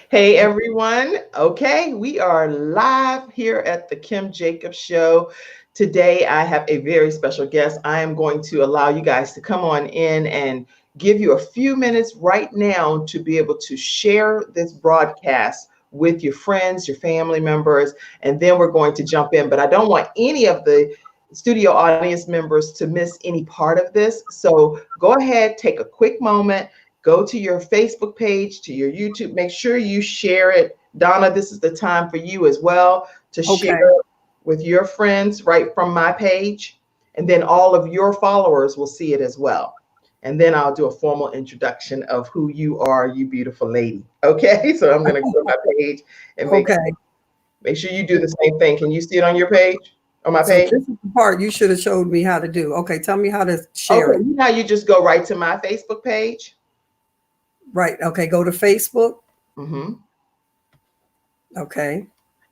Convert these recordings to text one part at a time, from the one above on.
Hey everyone. Okay, we are live here at the Kim Jacobs Show. Today I have a very special guest. I am going to allow you guys to come on in and give you a few minutes right now to be able to share this broadcast with your friends, your family members, and then we're going to jump in. But I don't want any of the studio audience members to miss any part of this. So go ahead, take a quick moment. Go to your Facebook page, to your YouTube. Make sure you share it. Donna, this is the time for you as well to Okay. share with your friends right from my page. And then all of your followers will see it as well. And then I'll do a formal introduction of who you are, you beautiful lady. Okay, so I'm going to go to my page and Okay. make sure you do the same thing. Can you see it on your page? On my So page? this is the part you should have showed me how to do. Okay, tell me how to share Okay, it. now you just go right to my Facebook page. Right. Okay, go to Facebook. Mm-hmm. Okay.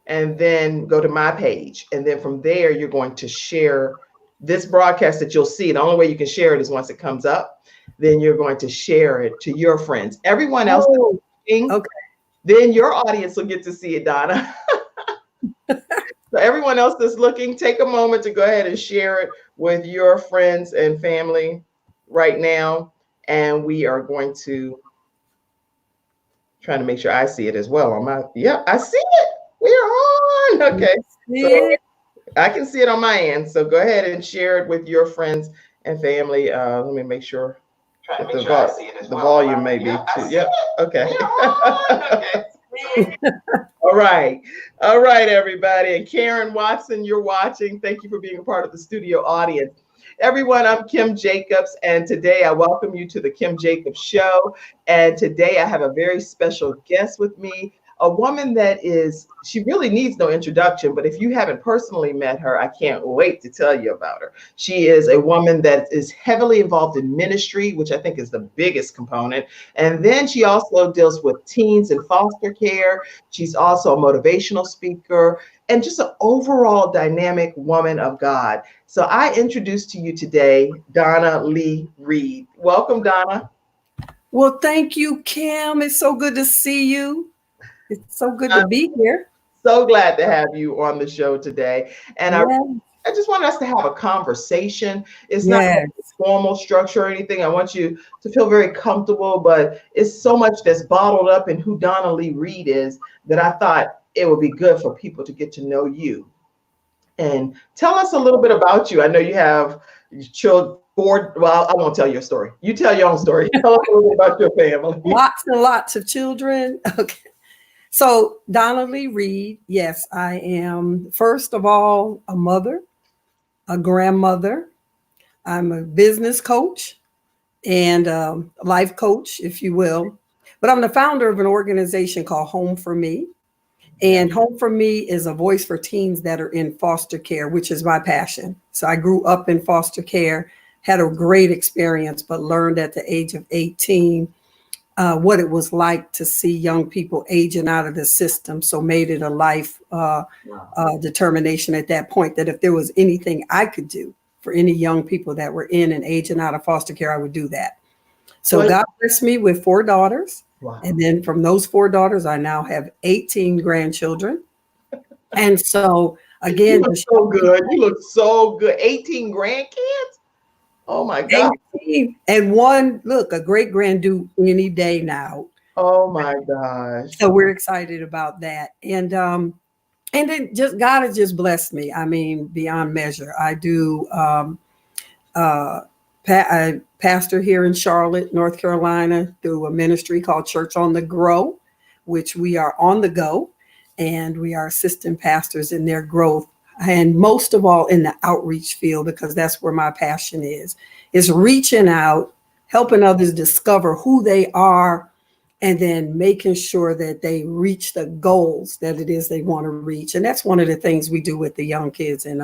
And then go to my page. And then from there, you're going to share this broadcast that you'll see. The only way you can share it is once it comes up. Then you're going to share it to your friends. Everyone else that's Oh, watching, okay. then your audience will get to see it, Donna. So everyone else that's looking, take a moment to go ahead and share it with your friends and family right now. And we are going to try to make sure I see it as well on my, yeah, I see it. We're on. Okay. See So it? I can see it on my end. So go ahead and share it with your friends and family. Let me make sure that the volume may be too. Yep. Okay. All right. All right, everybody. And Karen Watson, you're watching. Thank you for being a part of the studio audience. Everyone, I'm Kim Jacobs, and today I welcome you to the Kim Jacobs Show. And today I have a very special guest with me, a woman that she really needs no introduction, but if you haven't personally met her, I can't wait to tell you about her. She is a woman that is heavily involved in ministry, which I think is the biggest component. And then she also deals with teens in foster care. She's also a motivational speaker and just an overall dynamic woman of God. So I introduce to you today, Donna Lee Reed. Welcome, Donna. Well, thank you, Kim. It's so good to see you. It's so good to I'm be here. so glad to have you on the show today. And I Yes. just want us to have a conversation. It's not Yes. a formal structure or anything. I want you to feel very comfortable, but it's so much that's bottled up in who Donna Lee Reed is that I thought it would be good for people to get to know you. And tell us a little bit about you. I know you have children. Well, I won't tell your story. You tell your own story. Tell us a little bit about your family. Lots and lots of children. Okay. So, Donna Lee Reed, yes, I am, first of all, a mother, a grandmother. I'm a business coach and life coach, if you will. But I'm the founder of an organization called Home for Me. And Home for Me is a voice for teens that are in foster care, which is my passion. So I grew up in foster care, had a great experience, but learned at the age of 18 what it was like to see young people aging out of the system. So made it a life determination at that point that if there was anything I could do for any young people that were in and aging out of foster care, I would do that. So Well, God blessed me with 4 daughters. wow. And then from those 4 daughters, I now have 18 grandchildren. And so again, You look so good. You look so good. 18 grandkids? Oh my God. 18 and one, look, a great grand due any day now. Oh my gosh. So we're excited about that. And then just God has just blessed me. I mean, beyond measure. I do I pastor here in Charlotte, North Carolina, through a ministry called Church on the Grow, which we are on the go, and we are assistant pastors in their growth, and most of all in the outreach field, because that's where my passion is reaching out, helping others discover who they are, and then making sure that they reach the goals that it is they want to reach. And that's one of the things we do with the young kids in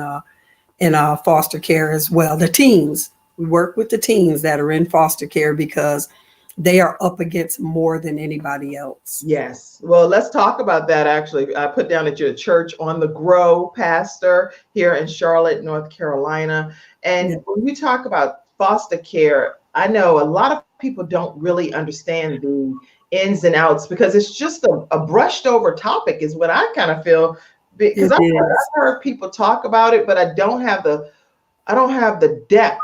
foster care as well, the teens. We work with the teens that are in foster care because they are up against more than anybody else. Yes. Well, let's talk about that. Actually, I put down that you're a Church on the Grow pastor here in Charlotte, North Carolina. And Yeah. when we talk about foster care, I know a lot of people don't really understand the ins and outs, because it's just a brushed over topic is what I kind of feel, because It is. I've heard people talk about it, but I don't have the depth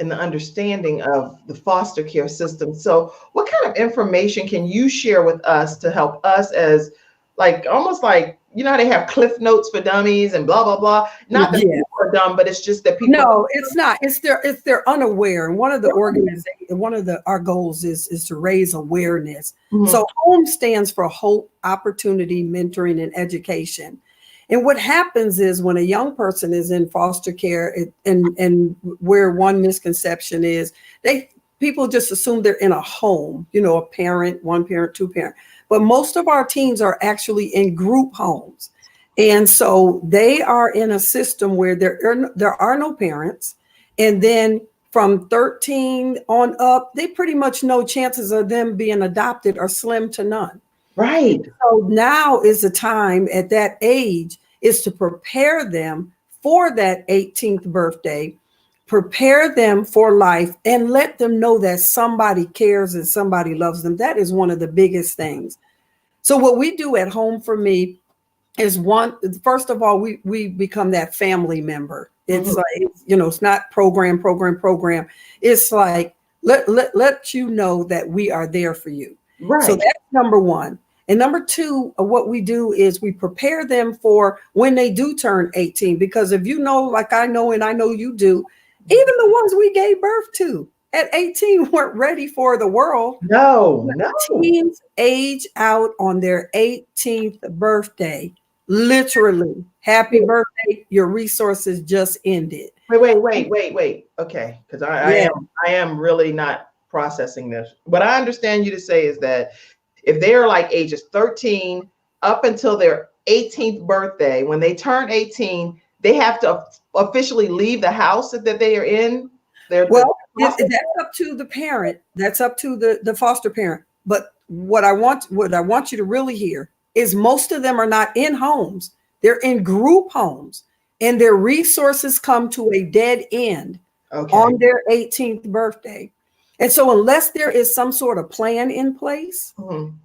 and the understanding of the foster care system. So what kind of information can you share with us to help us as, like, almost like, how they have cliff notes for dummies and blah, blah, blah. Not that Yeah. people are dumb, but it's just that people. No, it's not. They're unaware. And one of the our goals is to raise awareness. Mhm. So HOME stands for Hope, Opportunity, Mentoring, and Education. And what happens is when a young person is in foster care, and where one misconception is people just assume they're in a home, a parent, one parent, two parent. But most of our teens are actually in group homes. And so they are in a system where there are no parents. And then from 13 on up, they pretty much know chances of them being adopted are slim to none. Right. So now is the time at that age is to prepare them for that 18th birthday, prepare them for life, and let them know that somebody cares and somebody loves them. That is one of the biggest things. So what we do at Home for Me is first of all, we become that family member. It's like, it's not program. It's like, let you know that we are there for you. Right. So that's number one. And number two, what we do is we prepare them for when they do turn 18, because if like I know, and I know you do, even the ones we gave birth to at 18 weren't ready for the world. No. Teens age out on their 18th birthday. Literally, happy birthday, your resources just ended. Wait. Okay, because I am really not processing this. What I understand you to say is that if they are like ages 13 up until their 18th birthday, when they turn 18, they have to officially leave the house that they are in. That's up to the parent. That's up to the foster parent. But what I want you to really hear is most of them are not in homes. They're in group homes, and their resources come to a dead end on their 18th birthday. And so unless there is some sort of plan in place,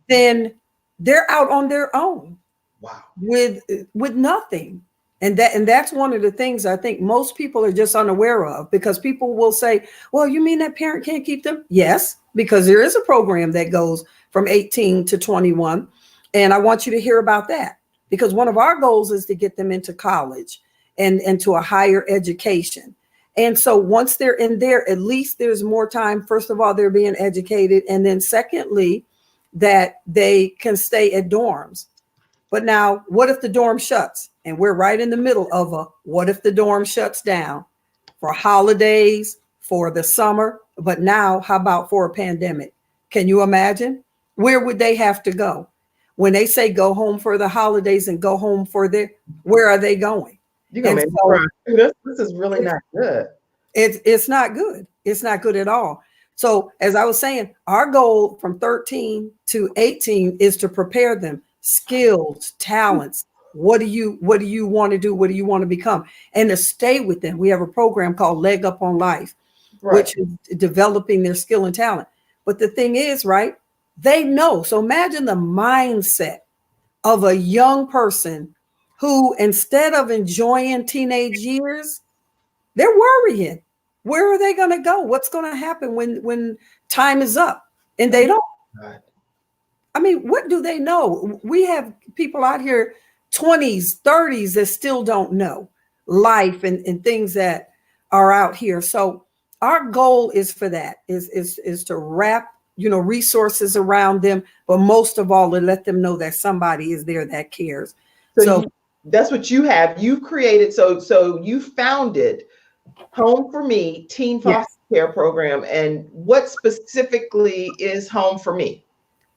then they're out on their own. Wow. With nothing. And that's one of the things I think most people are just unaware of, because people will say, well, you mean that parent can't keep them? Yes, because there is a program that goes from 18 to 21. And I want you to hear about that, because one of our goals is to get them into college and to a higher education. And so once they're in there, at least there's more time. First of all, they're being educated. And then secondly, that they can stay at dorms. But now, what if the dorm shuts? And we're right in the middle of what if the dorm shuts down for holidays, for the summer? But now, how about for a pandemic? Can you imagine? Where would they have to go? When they say go home for the holidays and go home where are they going? You're gonna make me cry. This is really not good. It's not good. It's not good at all. So as I was saying, our goal from 13 to 18 is to prepare them. Skills, talents. What do you want to do? What do you want to become? And to stay with them. We have a program called Leg Up on Life, which is developing their skill and talent. But the thing is, right, they know. So imagine the mindset of a young person who, instead of enjoying teenage years, they're worrying. Where are they going to go? What's going to happen when time is up? And they don't. I mean, what do they know? We have people out here, 20s, 30s, that still don't know life and things that are out here. So our goal is for that, is to wrap, resources around them, but most of all, to let them know that somebody is there that cares. So that's what you have. You've created, so you founded Home for Me Teen Foster Care Program. And what specifically is Home for Me?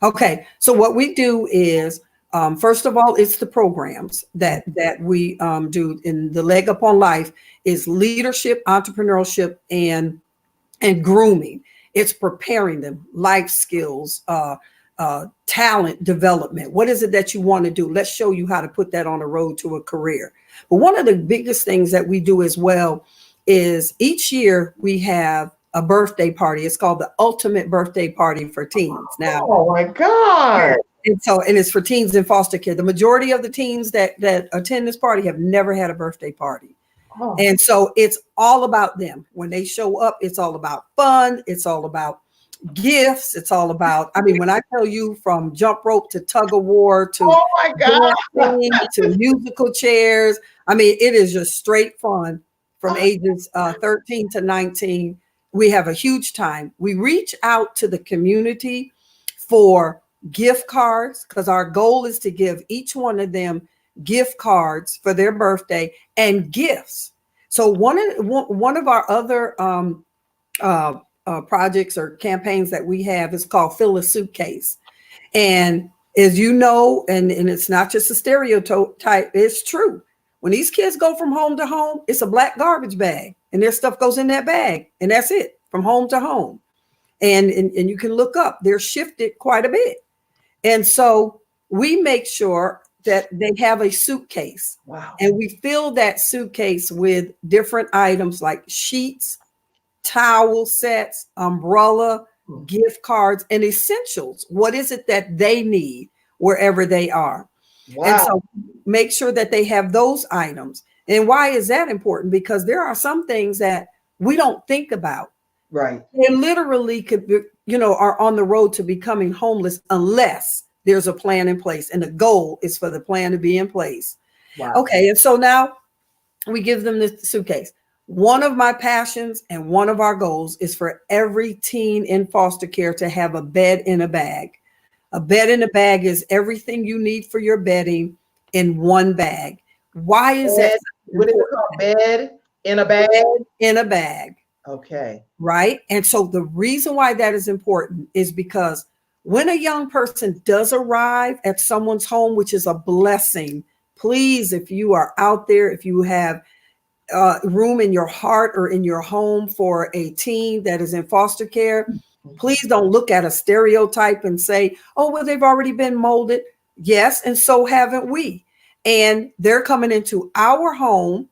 Okay, so what we do is, first of all, it's the programs that we do in the Leg Up on Life is leadership, entrepreneurship, and grooming. It's preparing them, life skills, talent development. What is it that you want to do? Let's show you how to put that on the road to a career. But one of the biggest things that we do as well is each year we have a birthday party. It's called the ultimate birthday party for teens. Now, Oh my God. and it's for teens in foster care. The majority of the teens that attend this party have never had a birthday party. Oh. And so it's all about them. When they show up, it's all about fun. It's all about gifts. It's all about, I mean, when I tell you from jump rope to tug of war to Oh my God. dancing to musical chairs, I mean, it is just straight fun from ages 13 to 19. We have a huge time. We reach out to the community for gift cards because our goal is to give each one of them gift cards for their birthday and gifts. So one of our other projects or campaigns that we have is called Fill a Suitcase. And as you know, and it's not just a stereotype, it's true. When these kids go from home to home, it's a black garbage bag and their stuff goes in that bag and that's it from home to home. And you can look up, they're shifted quite a bit. And so we make sure that they have a suitcase. Wow. And we fill that suitcase with different items like sheets, towel sets, umbrella, gift cards, and essentials. What is it that they need wherever they are? Wow. And so make sure that they have those items. And why is that important? Because there are some things that we don't think about. Right. They literally could, are on the road to becoming homeless unless there's a plan in place. And the goal is for the plan to be in place. Wow. Okay. And so now we give them the suitcase. One of my passions and one of our goals is for every teen in foster care to have a bed in a bag. A bed in a bag is everything you need for your bedding in one bag. Why is that? What is it called? Bed in a bag? Bed in a bag. Okay. Right. And so the reason why that is important is because when a young person does arrive at someone's home, which is a blessing, please, if you are out there, if you have room in your heart or in your home for a teen that is in foster care, please don't look at a stereotype and say, oh, well, they've already been molded. Yes. And so haven't we. And they're coming into our home.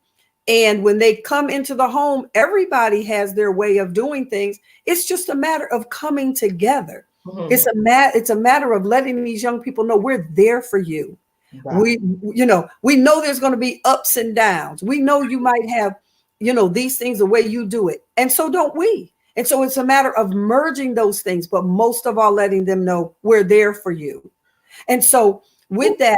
And when they come into the home, everybody has their way of doing things. It's just a matter of coming together. Mm-hmm. It's a matter of letting these young people know we're there for you. Wow. We know there's going to be ups and downs. We know you might have, these things the way you do it. And so don't we. And so it's a matter of merging those things, but most of all, letting them know we're there for you. And so with that,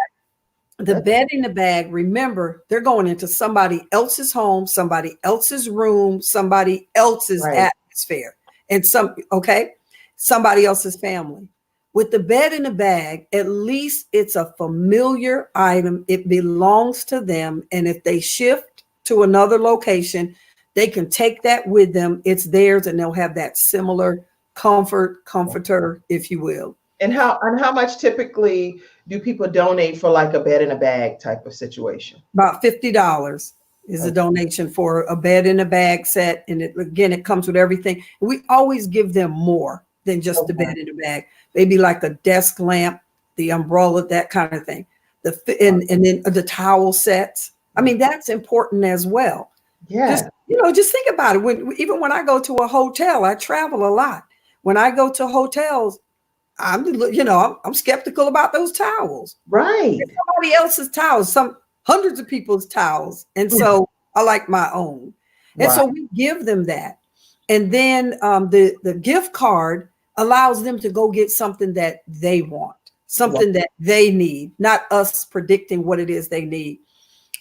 the bed in the bag, remember, they're going into somebody else's home, somebody else's room, somebody else's atmosphere, and somebody else's family. With the bed in the bag, at least it's a familiar item. It belongs to them. And if they shift to another location, they can take that with them. It's theirs, and they'll have that similar comforter, if you will. And how much typically do people donate for like a bed in a bag type of situation? About $50 is a donation for a bed in a bag set. And it comes with everything. We always give them more than just the bed in a bag. Maybe like a desk lamp, the umbrella, that kind of thing. And then the towel sets. I mean, that's important as well. Yeah. Just think about it. Even when I go to a hotel, I travel a lot. When I go to hotels, I'm skeptical about those towels. Right. It's somebody else's towels, some hundreds of people's towels. And so I like my own. And so we give them that. And then the gift card allows them to go get something that they want, something that they need, not us predicting what it is they need.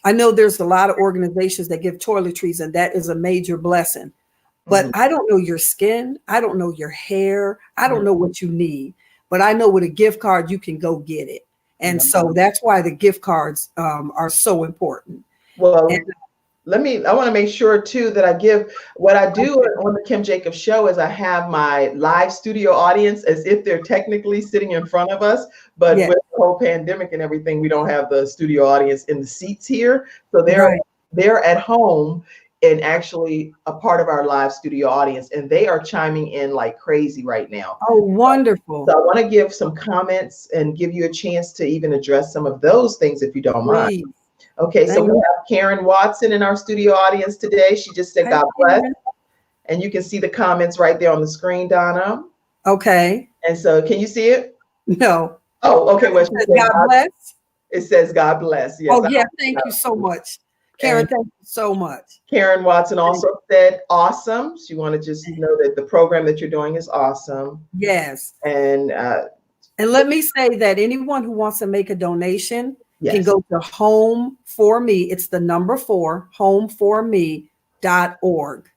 I know there's a lot of organizations that give toiletries, and that is a major blessing. But I don't know your skin. I don't know your hair. I don't know what you need. But I know with a gift card, you can go get it. And so that's why the gift cards are so important. Well, I want to make sure too that I give what I do on the Kim Jacobs Show is I have my live studio audience as if they're technically sitting in front of us, but with the whole pandemic and everything, we don't have the studio audience in the seats here. So they're at home and actually a part of our live studio audience, and they are chiming in like crazy right now. Oh, wonderful. So I want to give some comments and give you a chance to even address some of those things if you don't mind. Okay, so we have Karen Watson in our studio audience today. She just said, God bless. and you can see the comments right there on the screen, Donna. Okay. And so, can you see it? No. Oh, okay. Well, God bless. it says God bless. Yes. Oh, yeah. Thank you so much. Karen, thank you so much. Karen Watson also said awesome. She want to just know that the program that you're doing is awesome. Yes. And let me say that anyone who wants to make a donation can yes. go to Home for Me. It's the number 4, homeforme.org,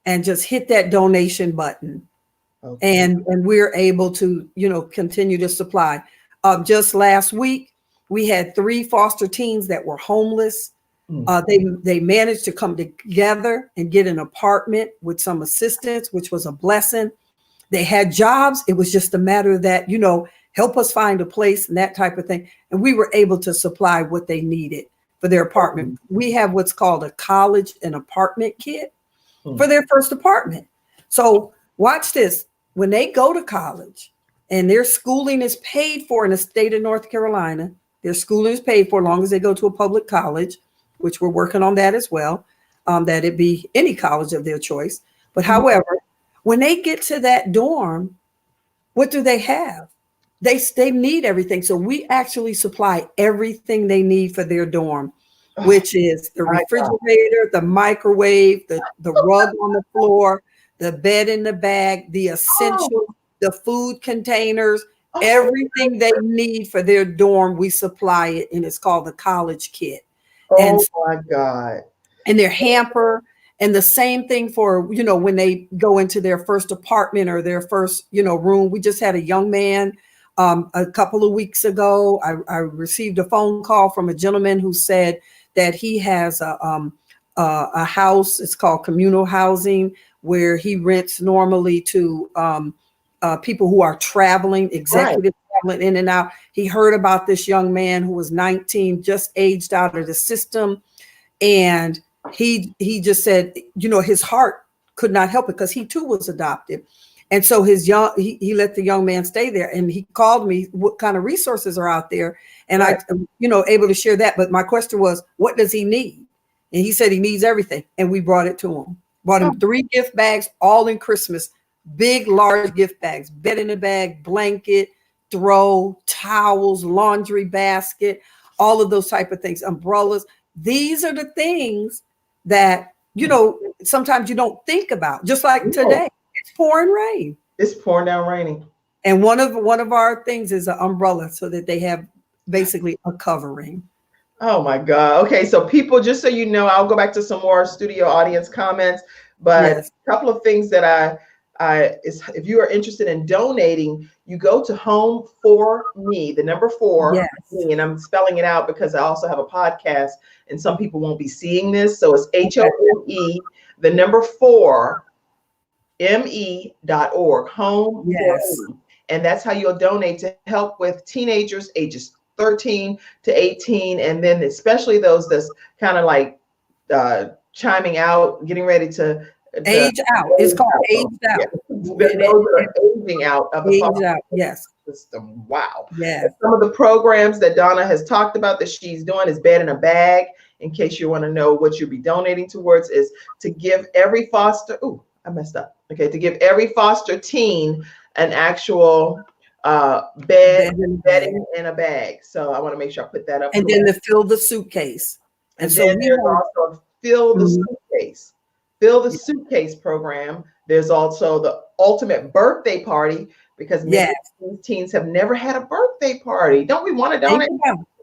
and just hit that donation button. Okay. And we're able to, continue to supply. Just last week, we had 3 foster teens that were homeless. They managed to come together and get an apartment with some assistance, which was a blessing. They had jobs. It was just a matter of that, help us find a place and that type of thing. And we were able to supply what they needed for their apartment. We have what's called a college and apartment kit for their first apartment. So watch this. When they go to college and their schooling is paid for in the state of North Carolina, their schooling is paid for as long as they go to a public college, which we're working on that as well, that it be any college of their choice. But however, when they get to that dorm, what do they have? They need everything. So we actually supply everything they need for their dorm, which is the refrigerator, the microwave, the rug on the floor, the bed in the bag, the essentials, the food containers, everything they need for their dorm, we supply it, and it's called the college kit. My God. And their hamper, and the same thing for, when they go into their first apartment or their first, room. We just had a young man a couple of weeks ago. I received a phone call from a gentleman who said that he has a house. It's called communal housing, where he rents normally to people who are traveling, executive traveling in and out. He heard about this young man who was 19, just aged out of the system. And he just said, his heart could not help it because he too was adopted. And so he let the young man stay there, and he called me, what kind of resources are out there? And I, able to share that. But my question was, what does he need? And he said he needs everything. And we brought it to him, brought him 3 gift bags, all in Christmas, big, large gift bags, bed in a bag, blanket, throw, towels, laundry basket, all of those type of things, umbrellas. These are the things that, sometimes you don't think about. Just like today, it's pouring rain. It's pouring down raining. And one of our things is an umbrella, so that they have basically a covering. Oh my God. Okay. So people, just so you know, I'll go back to some more studio audience comments, but a couple of things that if you are interested in donating, you go to Home for Me, the number 4, and I'm spelling it out because I also have a podcast and some people won't be seeing this. So it's HOME, the number 4, me.org, Home for Me. And that's how you'll donate to help with teenagers ages 13 to 18. And then especially those that's kind of like chiming out, getting ready to age out. It's called aged out. Those are aging out of the foster system. Wow. Yeah. Some of the programs that Donna has talked about that she's doing is Bed in a Bag. In case you want to know what you'll be donating towards, is to give every foster. Ooh, I messed up. Okay, to give every foster teen an actual bedding in a bag. So I want to make sure I put that up. And then to fill the suitcase. And so there's also Fill the Suitcase. Fill the Suitcase program. There's also the Ultimate Birthday Party, because many teens have never had a birthday party. Don't we want to donate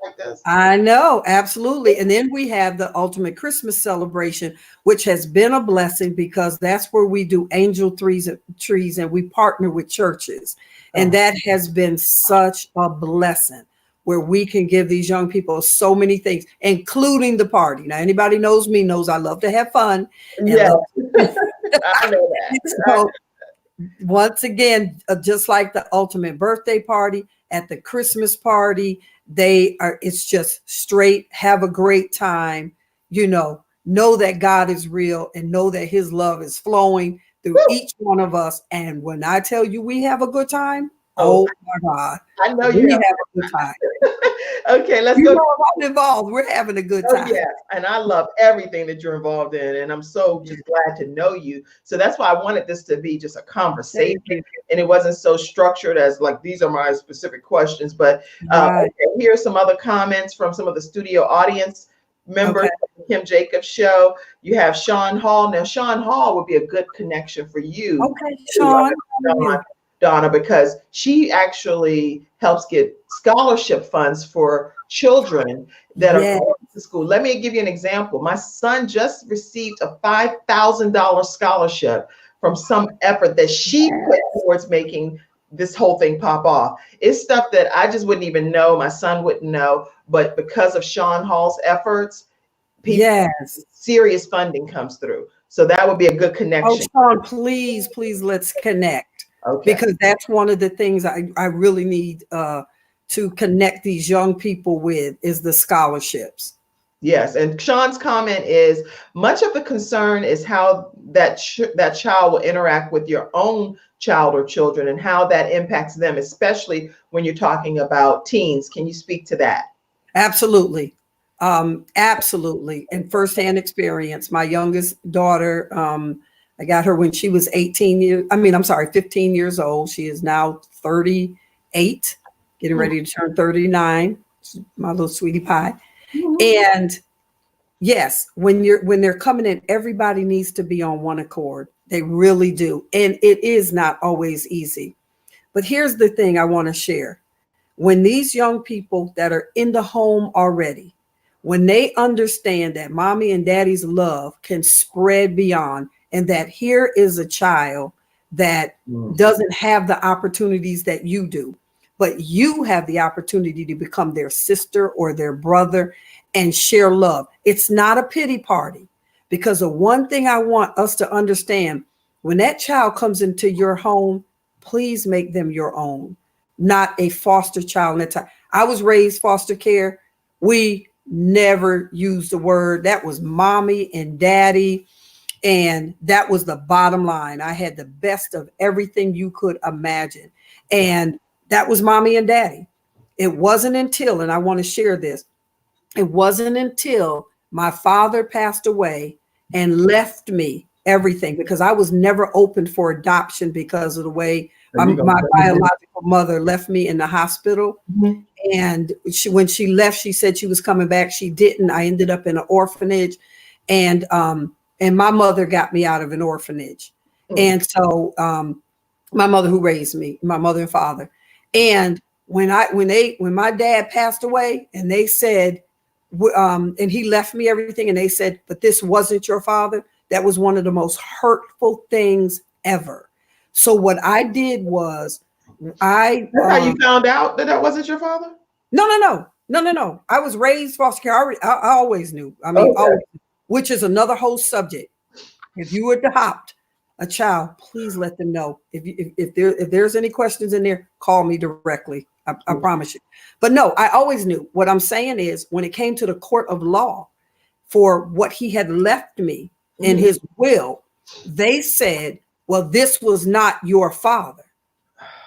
like this? I know, absolutely. And then we have the Ultimate Christmas Celebration, which has been a blessing, because that's where we do angel trees and we partner with churches. And that has been such a blessing, where we can give these young people so many things, including the party. Now, anybody knows me knows I love to have fun. Yeah, I know that. So, once again, just like the Ultimate Birthday Party, at the Christmas party, it's just straight, have a great time, know that God is real, and know that his love is flowing through each one of us. And when I tell you we have a good time, oh my God, I know we have a good time. Okay, let's You go. know, I'm involved. We're having a good Oh, time. yes. And I love everything that you're involved in. And I'm so Yeah. just glad to know you. So that's why I wanted this to be just a conversation. Thank you. And it wasn't so structured as like, these are my specific questions. But Right. okay, here are some other comments from some of the studio audience members Okay. of the Kim Jacobs Show. You have Sean Hall. Now, Sean Hall would be a good connection for you Okay, to Sean. How are you? Donna, because she actually helps get scholarship funds for children that are Yeah. going to school. Let me give you an example. My son just received a $5,000 scholarship from some effort that she put towards making this whole thing pop off. It's stuff that I just wouldn't even know. My son wouldn't know, but because of Sean Hall's efforts, people, Yes. serious funding comes through. So that would be a good Oh, connection. Sean, please, please let's connect, Okay. because that's one of the things I really need to connect these young people with is the scholarships. Yes, and Sean's comment is much of the concern is how that child will interact with your own child or children and how that impacts them, especially when you're talking about teens. Can you speak to that? Absolutely. Absolutely. And firsthand experience. My youngest daughter, I got her when she was 15 years old. She is now 38, getting ready to turn 39. My little sweetie pie. And yes, when they're coming in, everybody needs to be on one accord. They really do. And it is not always easy. But here's the thing I want to share. When these young people that are in the home already, when they understand that mommy and daddy's love can spread beyond, and that here is a child that doesn't have the opportunities that you do, but you have the opportunity to become their sister or their brother and share love. It's not a pity party, because the one thing I want us to understand, when that child comes into your home, please make them your own, not a foster child. I was raised foster care. We never used the word. That was mommy and daddy. And that was the bottom line. I had the best of everything you could imagine. And that was mommy and daddy. It wasn't until, and I want to share this, it wasn't until my father passed away and left me everything, because I was never open for adoption because of the way my biological mother left me in the hospital. Mm-hmm. And when she left, she said she was coming back. She didn't. I ended up in an orphanage, and my mother got me out of an orphanage. And so my mother who raised me, my mother and father. And when my dad passed away, and they said, and he left me everything, and they said, but this wasn't your father. That was one of the most hurtful things ever. So what I did was, That's how you found out that wasn't your father? No. I was raised foster care. I always knew. I mean, always, which is another whole subject. If you were adopted a child, please let them know. If there's any questions in there, call me directly. I promise you. But no, I always knew. What I'm saying is, when it came to the court of law for what he had left me in his will, they said, well, this was not your father.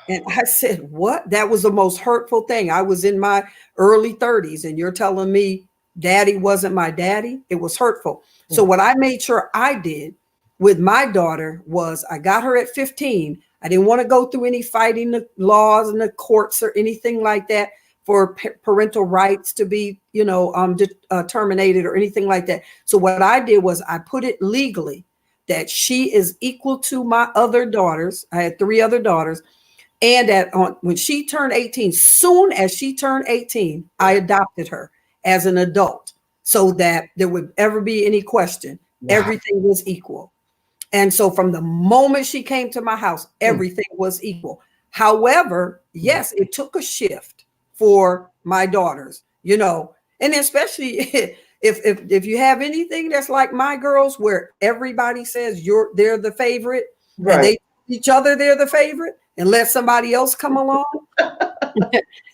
And I said, what? That was the most hurtful thing. I was in my early 30s, and you're telling me daddy wasn't my daddy? It was hurtful. So what I made sure I did with my daughter was, I got her at 15. I didn't want to go through any fighting the laws and the courts or anything like that for parental rights to be, terminated or anything like that. So what I did was, I put it legally that she is equal to my other daughters. I had 3 other daughters. And when she turned 18, soon as she turned 18, I adopted her as an adult, so that there would ever be any question. Everything was equal. And so from the moment she came to my house, everything was equal. However, yes, it took a shift for my daughters, and especially if you have anything that's like my girls, where everybody says they're the favorite, and they each other they're the favorite, and let somebody else come along.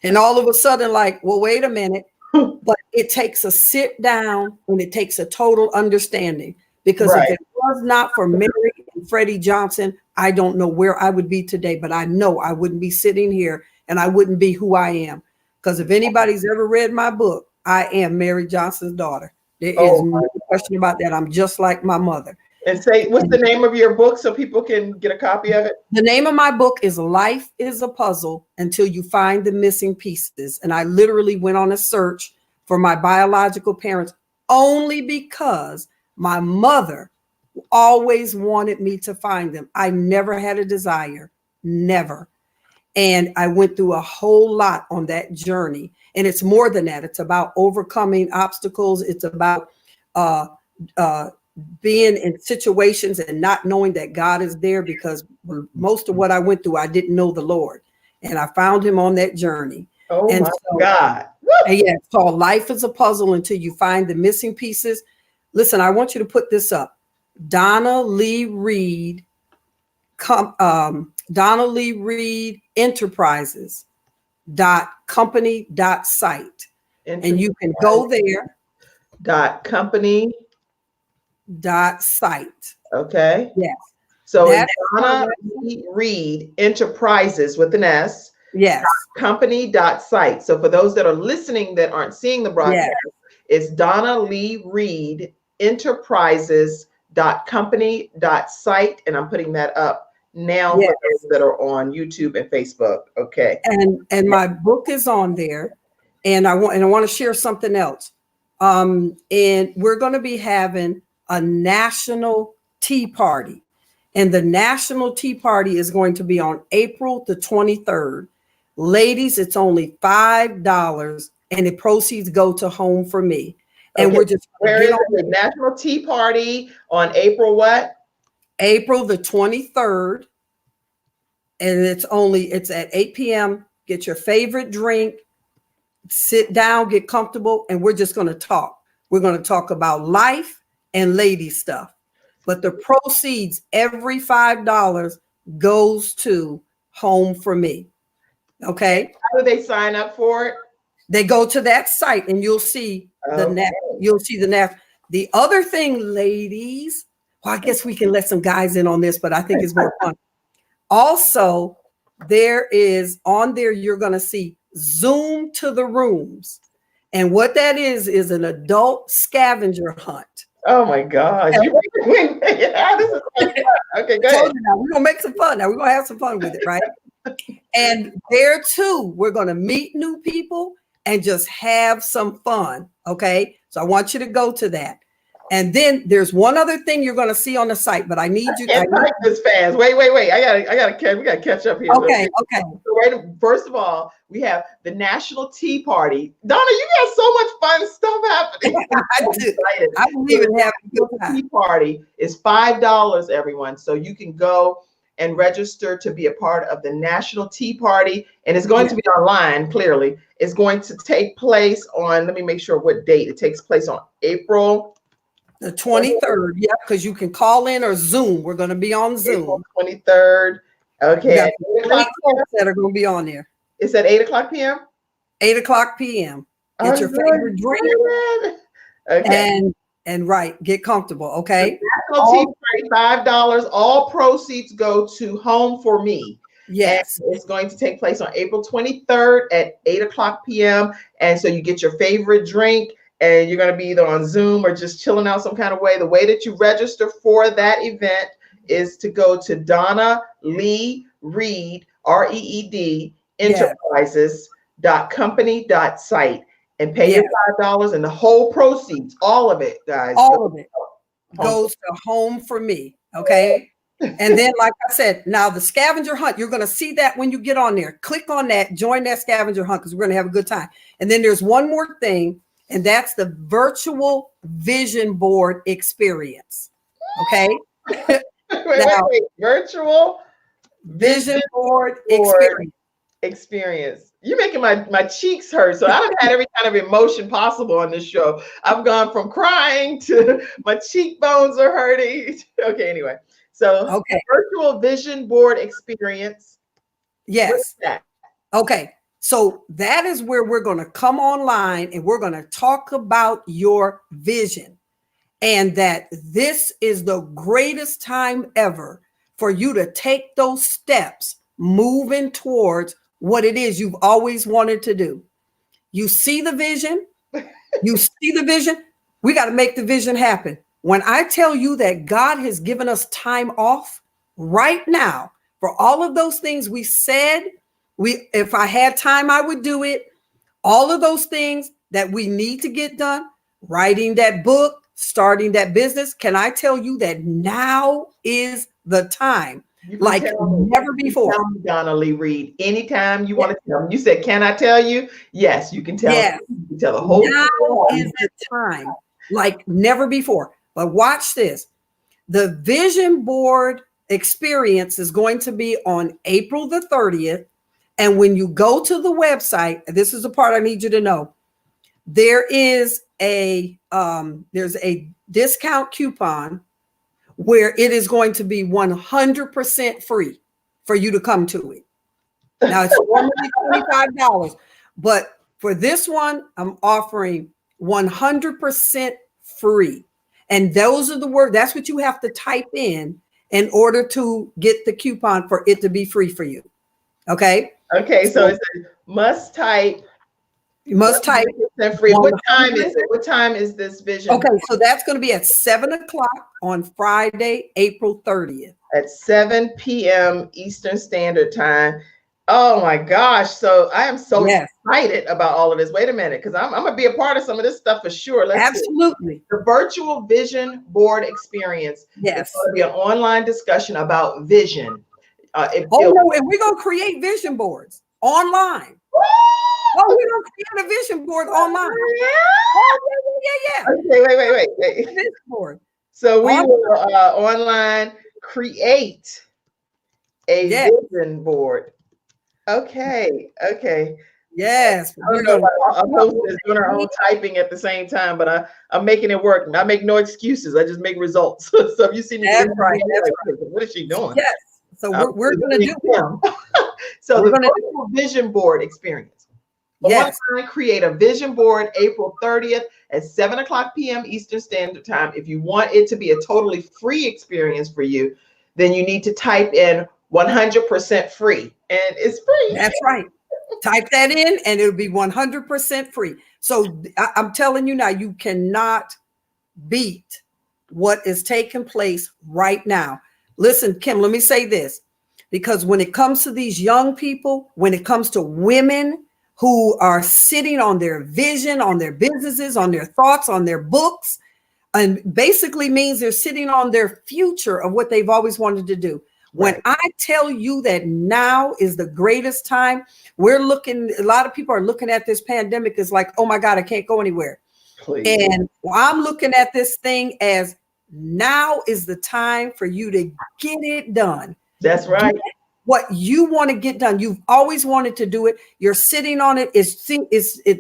And all of a sudden, like, well, wait a minute. But it takes a sit down, and it takes a total understanding. Because if it was not for Mary and Freddie Johnson, I don't know where I would be today, but I know I wouldn't be sitting here, and I wouldn't be who I am. Because if anybody's ever read my book, I am Mary Johnson's daughter. There is Oh, no question about that. I'm just like my mother. and say, what's the name of your book so people can get a copy of it? The name of my book is Life is a Puzzle Until You Find the Missing Pieces. And I literally went on a search for my biological parents only because my mother always wanted me to find them. I never had a desire, never. And I went through a whole lot on that journey. And it's more than that. It's about overcoming obstacles. It's about being in situations and not knowing that God is there, because most of what I went through, I didn't know the Lord. And I found him on that journey. Oh, and my God. And yeah, it's called Life is a Puzzle Until You Find the Missing Pieces. Listen, I want you to put this up. Donna Lee Reed Enterprises .company.site, and you can go there. .company. .site. Okay. Yes. So it's Donna Lee Reed Enterprises with an S. Yes. Company.site. So for those that are listening that aren't seeing the broadcast, it's Donna Lee Reed Enterprises.company.site, and I'm putting that up now for those that are on YouTube and Facebook. Okay. And my book is on there, and I want to share something else. And we're going to be having a national tea party, and the national tea party is going to be on April the 23rd. Ladies, it's only $5, and the proceeds go to Home for Me. And we're just where is the national tea party on April what? April the 23rd. And it's at 8 p.m. Get your favorite drink, sit down, get comfortable, and we're just going to talk. We're going to talk about life and lady stuff. But the proceeds, every $5 goes to Home for Me. Okay. How do they sign up for it? They go to that site, and you'll see the other thing, ladies. Well, I guess we can let some guys in on this, but I think it's more fun. Also, there is on there, you're going to see Zoom to the Rooms. And what that is an adult scavenger hunt. Oh my gosh. This is okay, go ahead. We're going to make some fun. Now we're going to have some fun with it, right? And there too, we're going to meet new people and just have some fun. Okay. So I want you to go to that. And then there's one other thing you're going to see on the site, but I need you to type this fast. Wait. We got to catch up here. Okay. So first of all, we have the National Tea Party. Donna, you got so much fun stuff happening. I do. I believe in having a good time. Tea Party is $5, everyone. So you can go and register to be a part of the National Tea Party. And it's going to be online, clearly. It's going to take place on, let me make sure what date. It takes place on April the 23rd. Yeah, because you can call in or Zoom. We're going to be on Zoom. April 23rd. Okay. That are going to be on there. It's at 8:00 p.m. 8:00 p.m. Get your favorite drink. Okay. And get comfortable. Okay. National Tea Party, $5. All proceeds go to Home for Me. Yes. And it's going to take place on April 23rd at 8:00 p.m. And so you get your favorite drink, and you're going to be either on Zoom or just chilling out some kind of way. The way that you register for that event is to go to Donna Lee Reed, REED, Enterprises.company.site and pay your $5, and the whole proceeds, all of it, guys. All of it goes to Home for Me. Okay. And then, like I said, now the scavenger hunt, you're going to see that when you get on there. Click on that, join that scavenger hunt, because we're going to have a good time. And then there's one more thing, and that's the virtual vision board experience. Okay. Wait. Virtual vision board experience. You're making my cheeks hurt. So I've had every kind of emotion possible on this show. I've gone from crying to my cheekbones are hurting. Okay, anyway. So virtual vision board experience. Yes. What's that? Okay. So that is where we're going to come online, and we're going to talk about your vision, and that this is the greatest time ever for you to take those steps moving towards what it is you've always wanted to do. You see the vision. You see the vision. We got to make the vision happen. When I tell you that God has given us time off right now for all of those things we said, if I had time, I would do it. All of those things that we need to get done, writing that book, starting that business. Can I tell you that now is the time, like never before? Tell me, Donna Lee Reed, anytime you want to tell me. You said, can I tell you? Yes, you can tell me. You can tell the whole now is the time, like never before. But watch this. The vision board experience is going to be on April the 30th. And when you go to the website, this is the part I need you to know. There is there's a discount coupon where it is going to be 100% free for you to come to it. Now it's normally $25, but for this one, I'm offering 100% free. And those are the words, that's what you have to type in order to get the coupon for it to be free for you. Okay. Okay. So it's a must type. You must type. Free. What time is it? What time is this vision? Okay. So that's going to be at 7:00 on Friday, April 30th. At 7 p.m. Eastern Standard Time. Oh my gosh. So I am so excited about all of this. Wait a minute, because I'm going to be a part of some of this stuff for sure. Absolutely. See. The virtual vision board experience. Yes. It's going to be an online discussion about vision. And we're going to create vision boards online. Oh, we're going to create a vision board online. Yeah. Oh, yeah. Okay, wait. Vision board. So we will online create a vision board. Okay. Yes. We're doing our own typing at the same time, but I'm making it work. I make no excuses. I just make results. So if you see me, that's right. What is she doing? Yes. So we're going to do it. So the virtual vision board experience. Yes. Create a vision board April 30th at 7:00 p.m. Eastern Standard Time. If you want it to be a totally free experience for you, then you need to type in 100% free, and it's free. That's right. Type that in and it'll be 100% free. So I'm telling you now, you cannot beat what is taking place right now. Listen, Kim, let me say this, because when it comes to these young people, when it comes to women who are sitting on their vision, on their businesses, on their thoughts, on their books, and basically means they're sitting on their future of what they've always wanted to do. When I tell you that now is the greatest time, a lot of people are looking at this pandemic as like, oh my God, I can't go anywhere. Please. And I'm looking at this thing as now is the time for you to get it done. That's right. What you want to get done. You've always wanted to do it. You're sitting on it. It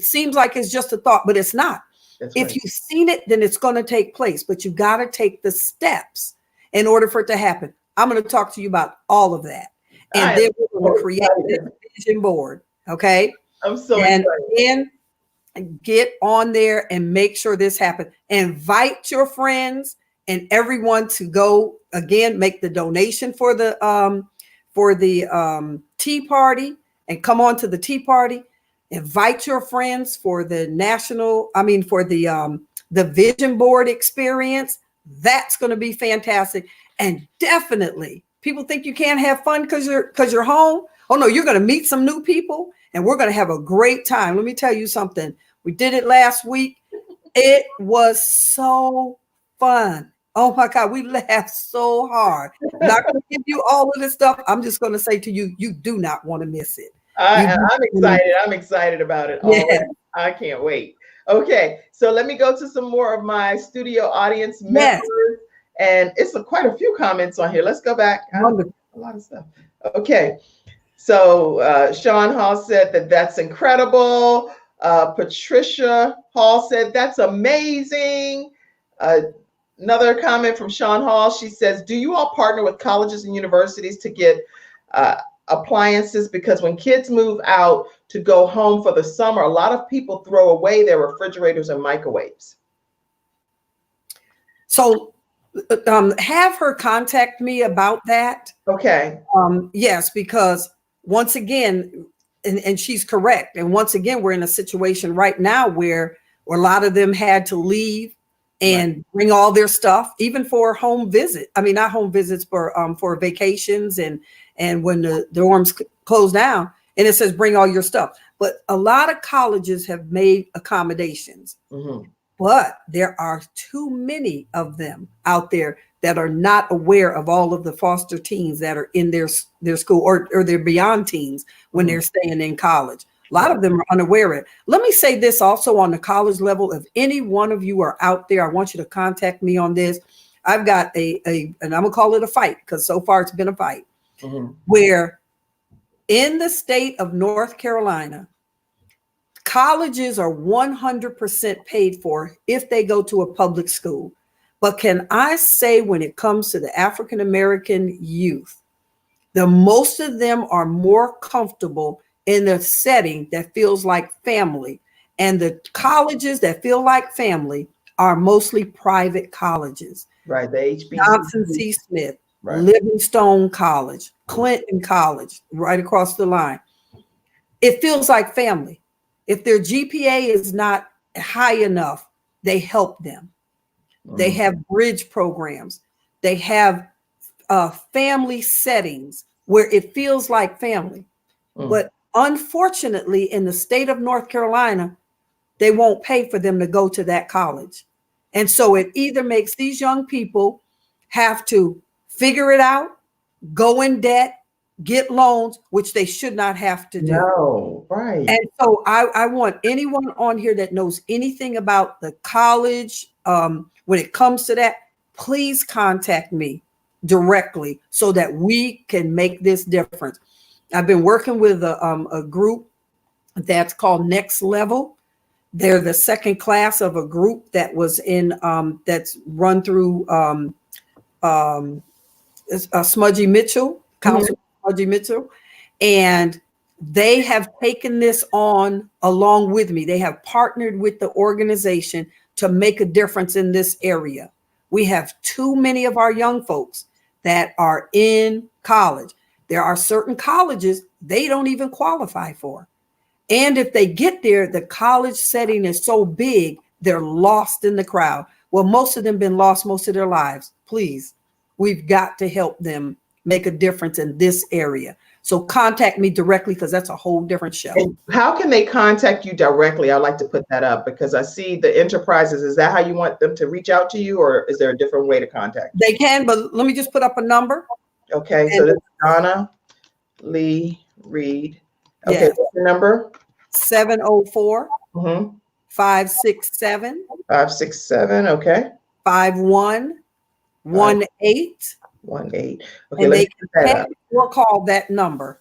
seems like it's just a thought, but it's not. If you've seen it, then it's going to take place, but you got to take the steps in order for it to happen. I'm going to talk to you about all of that. And then we're going to create this vision board. Okay. I'm so excited. And then get on there and make sure this happens. Invite your friends and everyone to go again, make the donation for the tea party and come on to the tea party. Invite your friends for the the vision board experience. That's going to be fantastic. And definitely, people think you can't have fun because you're home. Oh no, you're going to meet some new people and we're going to have a great time. Let me tell you something. We did it last week. It was so fun. Oh my God, we laughed so hard. I'm not going to give you all of this stuff. I'm just going to say to you, you do not want to miss it. I'm excited. I'm excited about it. Yeah. I can't wait. Okay, so let me go to some more of my studio audience members. And it's quite a few comments on here. Let's go back. A lot of stuff. Okay. So Sean Hall said that's incredible. Patricia Hall said that's amazing. Another comment from Sean Hall. She says, do you all partner with colleges and universities to get appliances? Because when kids move out to go home for the summer, a lot of people throw away their refrigerators and microwaves. So have her contact me about that. Okay. Yes, because once again, and she's correct. And once again, we're in a situation right now where a lot of them had to leave and bring all their stuff, even for home visit. I mean, not home visits, for vacations and when the dorms close down, and it says bring all your stuff. But a lot of colleges have made accommodations, but there are too many of them out there that are not aware of all of the foster teens that are in their school, or they're beyond teens when they're staying in college. A lot of them are unaware of it. Let me say this also on the college level. If any one of you are out there, I want you to contact me on this. I've got and I'm gonna call it a fight, because so far it's been a fight, where in the state of North Carolina, colleges are 100% paid for if they go to a public school. But can I say, when it comes to the African-American youth, the most of them are more comfortable in a setting that feels like family. And the colleges that feel like family are mostly private colleges. Right. The HBCU. Johnson C. Smith, Livingstone College, Clinton College, right across the line. It feels like family. If their GPA is not high enough, they help them. They have bridge programs. They have family settings where it feels like family. But unfortunately, in the state of North Carolina, they won't pay for them to go to that college. And so it either makes these young people have to figure it out, go in debt, get loans, which they should not have to do. No, right. And so I want anyone on here that knows anything about the college, when it comes to that, please contact me directly so that we can make this difference. I've been working with a group that's called Next Level. They're the second class of a group that was in that's run through Smudgy Mitchell, Council Smudgy Mitchell, and they have taken this on along with me. They have partnered with the organization to make a difference in this area. We have too many of our young folks that are in college. There are certain colleges they don't even qualify for. And if they get there, the college setting is so big, they're lost in the crowd. Well, most of them been lost most of their lives. Please, we've got to help them make a difference in this area. So contact me directly, because that's a whole different show. And how can they contact you directly? I'd like to put that up, because I see the enterprises. Is that how you want them to reach out to you, or is there a different way to contact you? They can, but let me just put up a number. Okay, so that's Donna Lee Reed. Okay, what's the number? 704 567 567. Okay. 5118. 18. Okay, And let's they can text or call that number.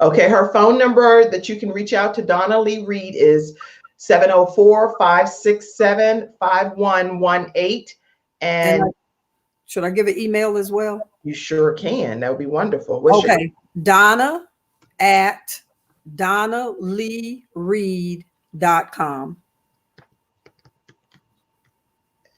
Okay, her phone number that you can reach out to Donna Lee Reed is 704-567-5118. And should I give an email as well? You sure can. That would be wonderful. Okay, Donna at DonnaLeeReed.com.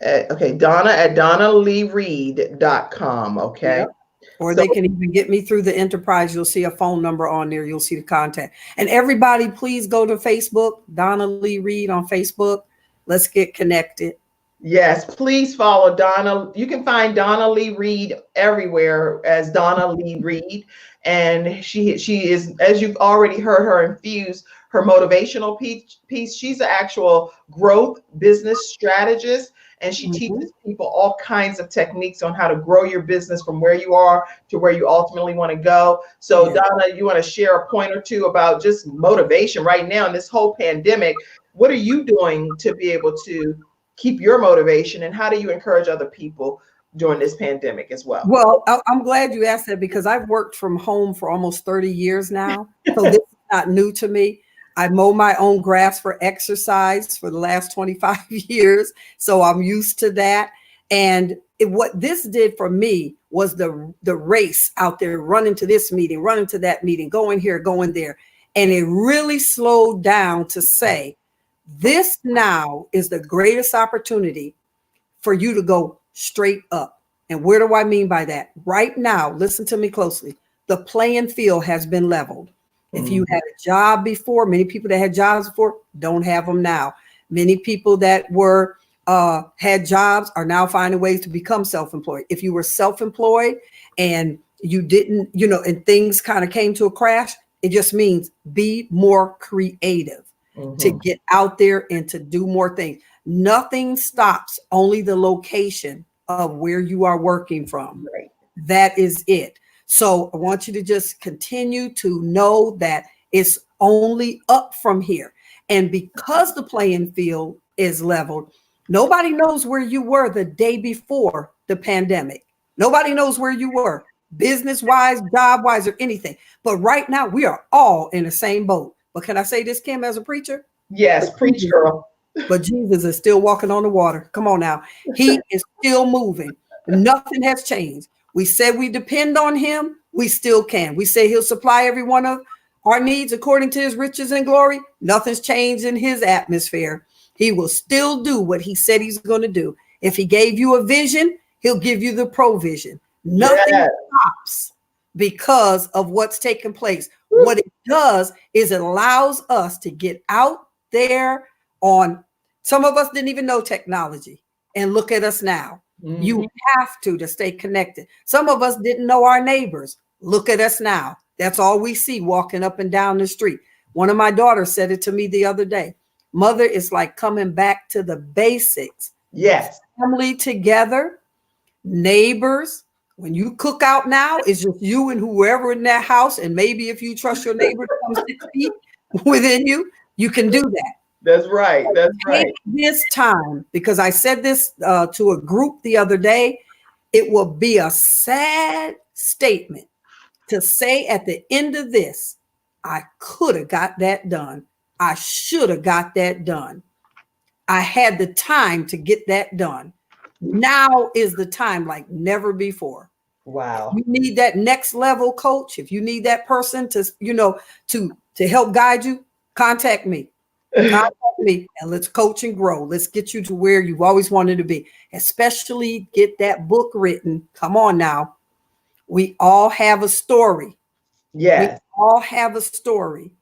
Okay, Donna at DonnaLeeReed.com. Okay. Yep. Or they can even get me through the enterprise. You'll see a phone number on there. You'll see the contact. And everybody, please go to Facebook, Donna Lee Reed on Facebook. Let's get connected. Yes, please follow Donna. You can find Donna Lee Reed everywhere as Donna Lee Reed. And she is, as you've already heard her infuse her motivational piece. She's an actual growth business strategist. And she teaches people all kinds of techniques on how to grow your business from where you are to where you ultimately want to go. So Donna, you want to share a point or two about just motivation right now in this whole pandemic? What are you doing to be able to keep your motivation, and how do you encourage other people during this pandemic as well? Well, I'm glad you asked that, because I've worked from home for almost 30 years now. So this is not new to me. I mow my own grass for exercise for the last 25 years. So I'm used to that. And what this did for me was the race out there, running to this meeting, running to that meeting, going here, going there. And it really slowed down to say, this now is the greatest opportunity for you to go straight up. And where do I mean by that? Right now, listen to me closely. The playing field has been leveled. If you had a job before, many people that had jobs before don't have them now. Many people that were had jobs are now finding ways to become self-employed. If you were self-employed and you didn't, and things kind of came to a crash, it just means be more creative to get out there and to do more things. Nothing stops, only the location of where you are working from. Right. That is it. So I want you to just continue to know that it's only up from here. And because the playing field is leveled, nobody knows where you were the day before the pandemic. Nobody knows where you were, business-wise, job-wise, or anything. But right now, we are all in the same boat. But can I say this, Kim, as a preacher? Yes, preach, girl. But Jesus is still walking on the water. Come on now. He is still moving. Nothing has changed. We said we depend on him. We still can. We say he'll supply every one of our needs according to his riches and glory. Nothing's changed in his atmosphere. He will still do what he said he's going to do. If he gave you a vision, he'll give you the provision. Nothing stops because of what's taking place. What it does is it allows us to get out there on, some of us didn't even know technology, and look at us now. You have to stay connected. Some of us didn't know our neighbors. Look at us now. That's all we see walking up and down the street. One of my daughters said it to me the other day. Mother, is like coming back to the basics. Yes. Family together, neighbors. When you cook out now, it's just you and whoever in that house. And maybe if you trust your neighbor to come 6 feet within you, you can do that. That's right. That's right. Take this time, because I said this to a group the other day. It will be a sad statement to say at the end of this, I could have got that done. I should have got that done. I had the time to get that done. Now is the time like never before. Wow. You need that next level coach. If you need that person to, to help guide you, contact me. Contact me and let's coach and grow. Let's get you to where you've always wanted to be, especially get that book written. Come on now. We all have a story. Yes. We all have a story.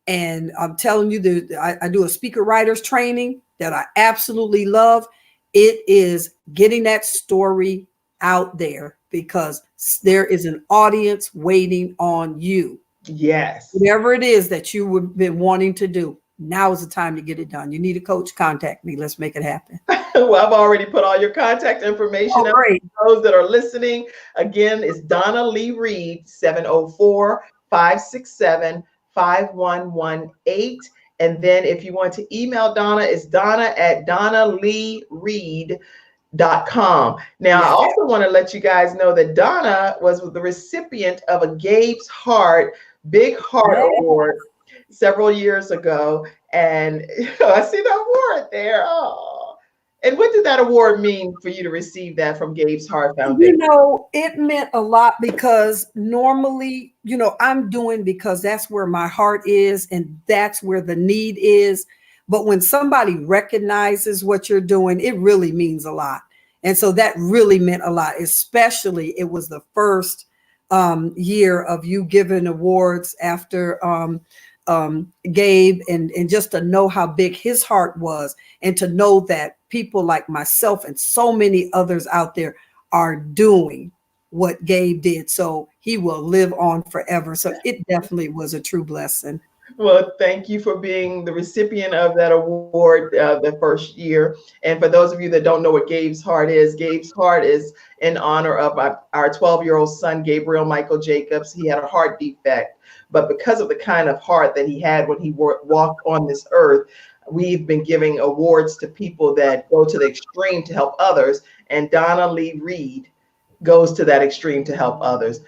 And I'm telling you, I do a speaker writers training that I absolutely love. It is getting that story out there because there is an audience waiting on you. Yes. Whatever it is that you have been wanting to do, now is the time to get it done. You need a coach, contact me. Let's make it happen. Well, I've already put all your contact information up for those that are listening. Again, it's Donna Lee Reed, 704-567-5118. And then if you want to email Donna, it's donna@donnaleereed.com. Now, I also want to let you guys know that Donna was the recipient of a Gabe's Heart Big Heart Award several years ago. And I see the award there. Oh. And what did that award mean for you to receive that from Gabe's Heart Foundation? It meant a lot because normally, I'm doing because that's where my heart is and that's where the need is. But when somebody recognizes what you're doing, it really means a lot. And so that really meant a lot, especially it was the first year of you giving awards after Gabe, and just to know how big his heart was, and to know that people like myself and so many others out there are doing what Gabe did. So he will live on forever. So it definitely was a true blessing. Well, thank you for being the recipient of that award the first year. And for those of you that don't know what Gabe's Heart is in honor of our 12-year-old son, Gabriel Michael Jacobs. He had a heart defect, but because of the kind of heart that he had when he walked on this earth, we've been giving awards to people that go to the extreme to help others. And Donna Lee Reed goes to that extreme to help others.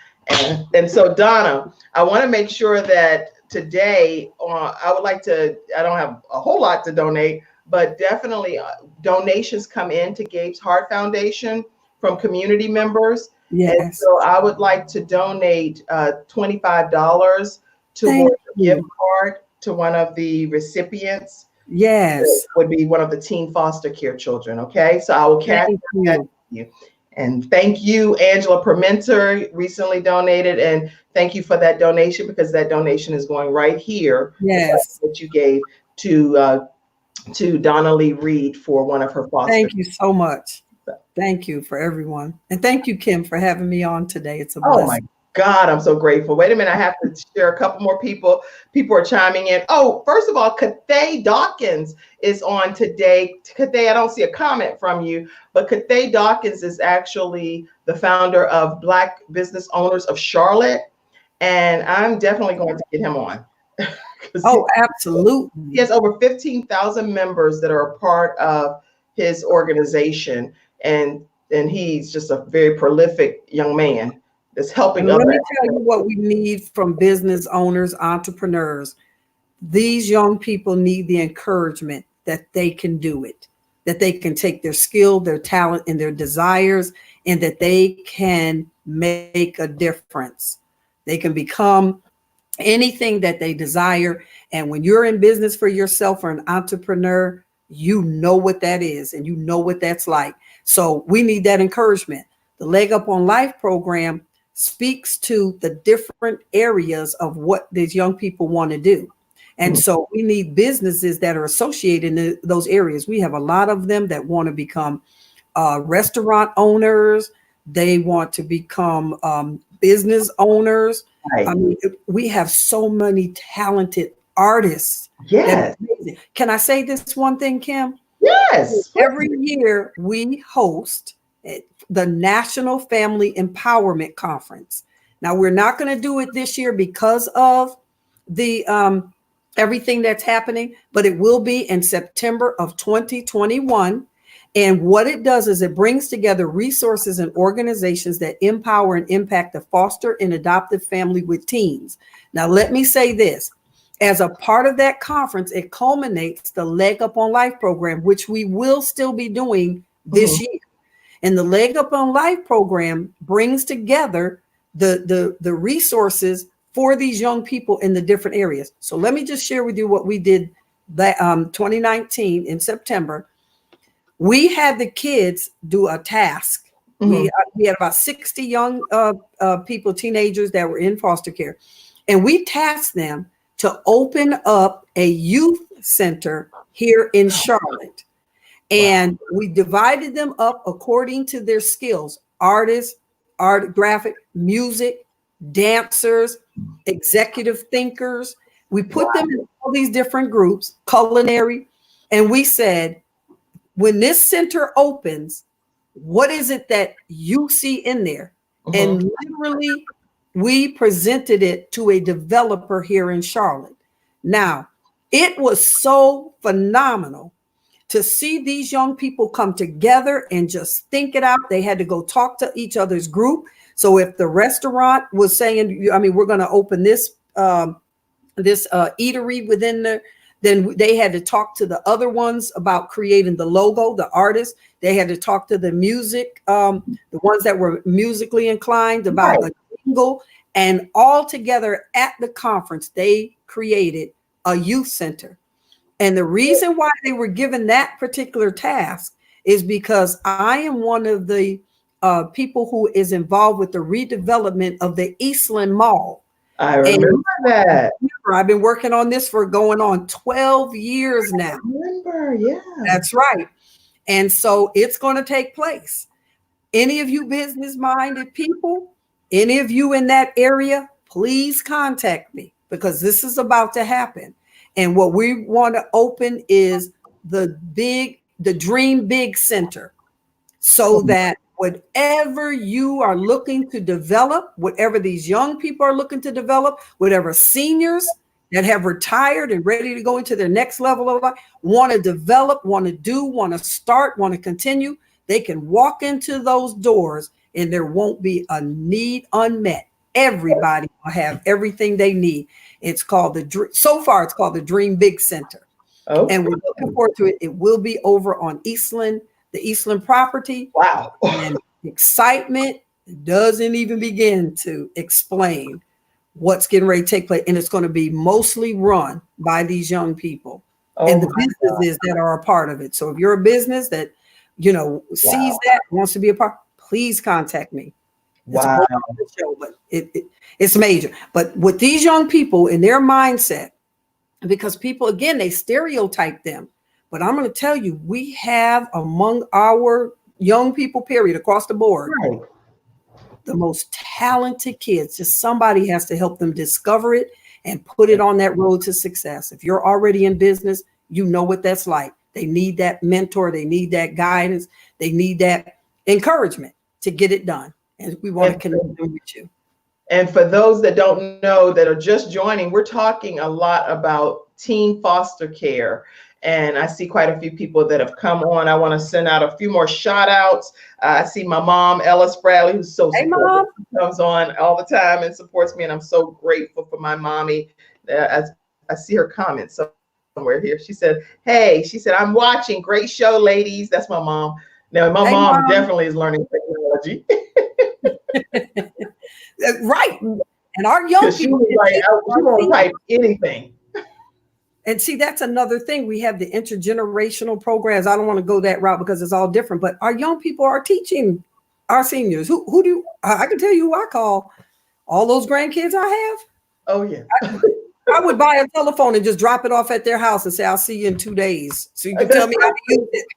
And so, Donna, I want to make sure that today, I would like to, I don't have a whole lot to donate, but definitely donations come in to Gabe's Heart Foundation from community members. Yes. And so I would like to donate $25 towards a gift card to one of the recipients. Yes. It would be one of the teen foster care children. Okay. So I will cash that to you. And thank you, Angela Permenter recently donated. And thank you for that donation, because that donation is going right here. Yes. That you gave to Donna Lee Reed for one of her foster. Thank you so much. Thank you for everyone. And thank you, Kim, for having me on today. It's a blessing. Oh my God, I'm so grateful. Wait a minute, I have to share a couple more people. People are chiming in. Oh, first of all, Cathay Dawkins is on today. Cathay, I don't see a comment from you, but Cathay Dawkins is actually the founder of Black Business Owners of Charlotte. And I'm definitely going to get him on. Oh, absolutely. He has over 15,000 members that are a part of his organization. And he's just a very prolific young man that's helping and others. let me tell you what we need from business owners, entrepreneurs. These young people need the encouragement that they can do it, that they can take their skill, their talent, and their desires, and that they can make a difference. They can become anything that they desire. And when you're in business for yourself or an entrepreneur, you know what that is and you know what that's like. So we need that encouragement. The Leg Up on Life program speaks to the different areas of what these young people want to do. And so we need businesses that are associated in those areas. We have a lot of them that want to become restaurant owners. They want to become business owners. Right. I mean, we have so many talented artists. Yes. Can I say this one thing, Kim? Yes. Every year we host the National Family Empowerment Conference. Now, we're not going to do it this year because of the everything that's happening, but it will be in September of 2021. And what it does is it brings together resources and organizations that empower and impact the foster and adoptive family with teens. Now, let me say this. As a part of that conference, it culminates the Leg Up on Life program, which we will still be doing this year. And the Leg Up on Life program brings together the resources for these young people in the different areas. So let me just share with you what we did that 2019 in September. We had the kids do a task. We had about 60 young people, teenagers that were in foster care. And we tasked them to open up a youth center here in Charlotte. And we divided them up according to their skills: artists, art, graphic, music, dancers, executive thinkers. We put them in all these different groups, culinary. And we said, when this center opens, what is it that you see in there? And literally, we presented it to a developer here in Charlotte. Now, it was so phenomenal to see these young people come together and just think it out. They had to go talk to each other's group. So if the restaurant was saying, I mean, we're going to open this eatery within the, then they had to talk to the other ones about creating the logo, the artists. They had to talk to the music, the ones that were musically inclined about a jingle. And all together at the conference, they created a youth center. And the reason why they were given that particular task is because I am one of the people who is involved with the redevelopment of the Eastland Mall. I remember that. I've been working on this for going on 12 years now. I remember, yeah. That's right. And so it's going to take place. Any of you business-minded people, any of you in that area, please contact me, because this is about to happen. And what we want to open is the Dream Big Center, so that whatever you are looking to develop, whatever these young people are looking to develop, whatever seniors that have retired and ready to go into their next level of life want to develop, want to do, want to start, want to continue, they can walk into those doors and there won't be a need unmet. Everybody will have everything they need. It's called so far it's called the Dream Big Center. Okay. And we're looking forward to it. It will be over on Eastland, the Eastland property. Wow. And excitement doesn't even begin to explain what's getting ready to take place. And it's going to be mostly run by these young people and the businesses that are a part of it. So if you're a business that, sees that, wants to be a part, please contact me. It's a Wow. whole other show, but it's major. But with these young people in their mindset, because people, again, they stereotype them. But I'm going to tell you, we have among our young people, period, across the board, Right. the most talented kids. Just somebody has to help them discover it and put it on that road to success. If you're already in business, you know what that's like. They need that mentor. They need that guidance. They need that encouragement to get it done. And we want to connect them with you. And for those that don't know, that are just joining, we're talking a lot about teen foster care. And I see quite a few people that have come on. I want to send out a few more shout outs. I see my mom, Ellis Bradley, who's so supportive. She comes on all the time and supports me. And I'm so grateful for my mommy. I see her comment somewhere here. She said, hey, she said, I'm watching. Great show, ladies. That's my mom. Now, my mom definitely is learning technology. Right. And our young people, she won't type anything. And see, that's another thing. We have the intergenerational programs. I don't want to go that route because it's all different, but our young people are teaching our seniors. Who do I can tell you who I call all those grandkids I have. Oh yeah. I would buy a telephone and just drop it off at their house and say, I'll see you in 2 days. So you can tell me how to use it.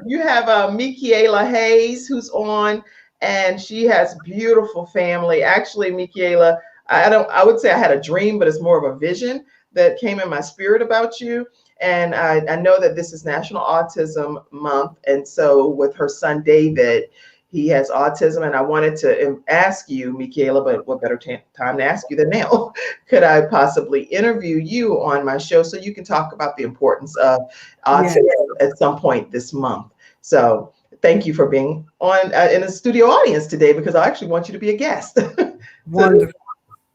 You have Michaela Hayes, who's on, and she has beautiful family. Actually, Michaela, I would say I had a dream, but it's more of a vision that came in my spirit about you. And I know that this is National Autism Month. And so with her son, David, he has autism. And I wanted to ask you, Michaela, but what better time to ask you than now? Could I possibly interview you on my show so you can talk about the importance of autism at some point this month? So thank you for being on in the studio audience today, because I actually want you to be a guest. Wonderful.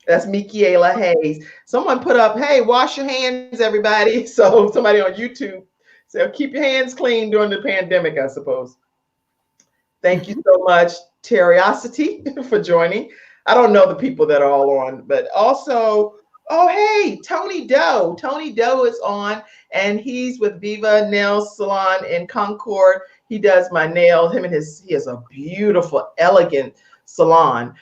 That's Michaela Hayes. Someone put up, hey, wash your hands, everybody. So somebody on YouTube said, keep your hands clean during the pandemic, I suppose. Thank you so much, Teriosity, for joining. I don't know the people that are all on, but also, oh, hey, Tony Doe. Tony Doe is on, and he's with Viva Nail Salon in Concord. He does my nails. He has a beautiful, elegant salon,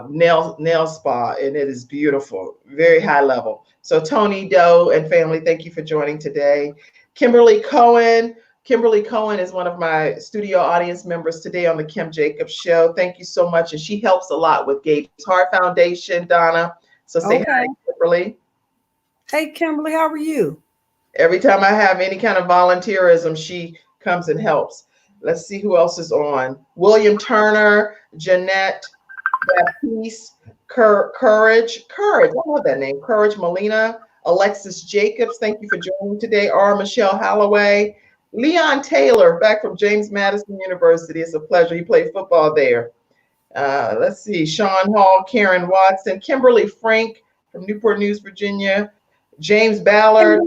nail spa, and it is beautiful, very high level. So Tony Doe and family, thank you for joining today. Kimberly Cohen is one of my studio audience members today on the Kim Jacobs Show. Thank you so much. And she helps a lot with Gabe's Heart Foundation, Donna. So say hi, Kimberly. Hey, Kimberly, how are you? Every time I have any kind of volunteerism, she comes and helps. Let's see who else is on. William Turner, Jeanette Baptiste, Courage. I love that name. Courage Molina, Alexis Jacobs. Thank you for joining today. R. Michelle Holloway, Leon Taylor, back from James Madison University. It's a pleasure. He played football there. Let's see. Sean Hall, Karen Watson, Kimberly Frank from Newport News, Virginia, James Ballard.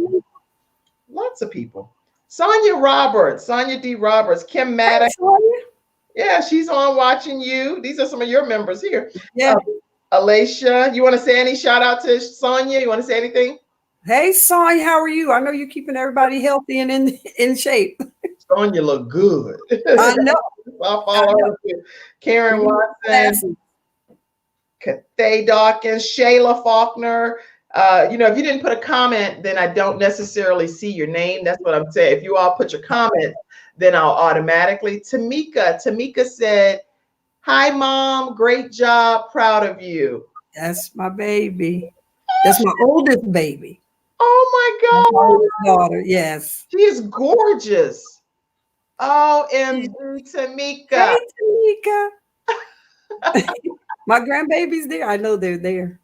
Lots of people. Sonia D. Roberts, Kim Maddox. Yeah, she's on watching you. These are some of your members here. Yeah. Alicia, you want to say any shout out to Sonia? You want to say anything? Hey, Sonia, how are you? I know you're keeping everybody healthy and in shape. Sonia look good. I know. I'll follow her too. Karen Watson, Cathay Dawkins, Shayla Faulkner. If you didn't put a comment, then I don't necessarily see your name. That's what I'm saying. If you all put your comment, then I'll automatically. Tamika said, hi, Mom. Great job. Proud of you. That's my baby. That's my oldest baby. Oh, my God. My oldest daughter, yes. She is gorgeous. Oh, and Tamika. Hey, Tamika. My grandbaby's there. I know they're there.